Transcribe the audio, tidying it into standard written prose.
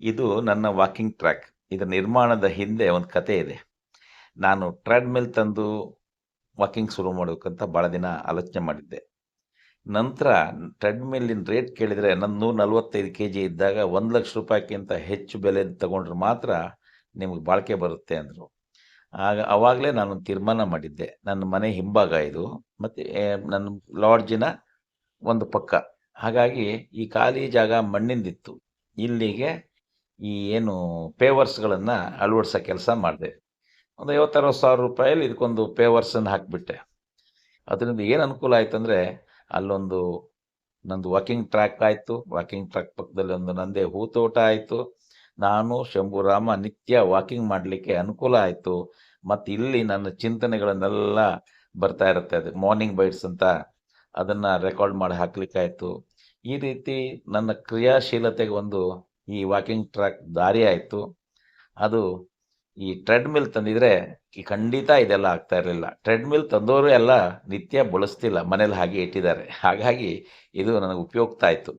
ಇದು ನನ್ನ walking track. ಇದರ ನಿರ್ಮಾಣದ ಹಿಂದೆ ಒಂದು ಕತೆ ಇದೆ. ನಾನು ಟ್ರೆಡ್‌ಮಿಲ್ ತಂದು ವಾಕಿಂಗ್ ಶುರು ಮಾಡಬೇಕಂತ ಭಾಳ ದಿನ ಆಲೋಚನೆ ಮಾಡಿದ್ದೆ. ನಂತರ ಟ್ರೆಡ್‌ಮಿಲ್ಲಿನ ರೇಟ್ ಕೇಳಿದರೆ ನಂದು 145 ಕೆಜಿ ಇದ್ದಾಗ ₹1,00,000ಕ್ಕಿಂತ ಹೆಚ್ಚು ಬೆಲೆದು ತಗೊಂಡ್ರೆ ಮಾತ್ರ ನಿಮಗೆ ಬಾಳಿಕೆ ಬರುತ್ತೆ ಅಂದರು. ಆವಾಗಲೇ ನಾನೊಂದು ತೀರ್ಮಾನ ಮಾಡಿದ್ದೆ. ನನ್ನ ಮನೆ ಹಿಂಭಾಗ ಇದು ಮತ್ತು ನನ್ನ ಲಾಡ್ಜಿನ ಒಂದು ಪಕ್ಕ. ಹಾಗಾಗಿ ಈ ಖಾಲಿ ಜಾಗ ಮಣ್ಣಿಂದಿತ್ತು. ಇಲ್ಲಿಗೆ ಈ ಏನು ಪೇವರ್ಸ್ಗಳನ್ನು ಅಳವಡಿಸೋ ಕೆಲಸ ಮಾಡಿದೆ. ಒಂದು 50,000-60,000 ಸಾವಿರ ಇದಕ್ಕೊಂದು ಪೇವರ್ಸನ್ನು ಹಾಕಿಬಿಟ್ಟೆ. ಅದರಿಂದ ಏನು ಅನುಕೂಲ ಆಯಿತು ಅಂದರೆ, ಅಲ್ಲೊಂದು ನಂದು ವಾಕಿಂಗ್ ಟ್ರ್ಯಾಕ್ ಆಯಿತು. ವಾಕಿಂಗ್ ಟ್ರ್ಯಾಕ್ ಪಕ್ಕದಲ್ಲಿ ಒಂದು ನಂದೇ ಹೂತೋಟ ಆಯಿತು. ನಾನು ಶಂಭುರಾಮ ನಿತ್ಯ ವಾಕಿಂಗ್ ಮಾಡಲಿಕ್ಕೆ ಅನುಕೂಲ ಆಯಿತು. ಮತ್ತು ಇಲ್ಲಿ ನನ್ನ ಚಿಂತನೆಗಳನ್ನೆಲ್ಲ ಬರ್ತಾ ಇರುತ್ತೆ. ಅದು ಮಾರ್ನಿಂಗ್ ಬೈಟ್ಸ್ ಅಂತ ಅದನ್ನು ರೆಕಾರ್ಡ್ ಮಾಡಿ ಹಾಕಲಿಕ್ಕಾಯಿತು. ಈ ರೀತಿ ನನ್ನ ಕ್ರಿಯಾಶೀಲತೆಗೆ ಒಂದು ಈ ವಾಕಿಂಗ್ ಟ್ರ್ಯಾಕ್ ದಾರಿ ಆಯಿತು. ಅದು ಈ ಟ್ರೆಡ್‌ಮಿಲ್ ತಂದಿದ್ರೆ ಖಂಡಿತ ಇದೆಲ್ಲ ಆಗ್ತಾ ಇರಲಿಲ್ಲ. ಟ್ರೆಡ್‌ಮಿಲ್ ತಂದವರು ಎಲ್ಲ ನಿತ್ಯ ಬಳಸ್ತಿಲ್ಲ, ಮನೇಲಿ ಹಾಗೆ ಇಟ್ಟಿದ್ದಾರೆ. ಹಾಗಾಗಿ ಇದು ನನಗೆ ಉಪಯುಕ್ತ ಆಯಿತು.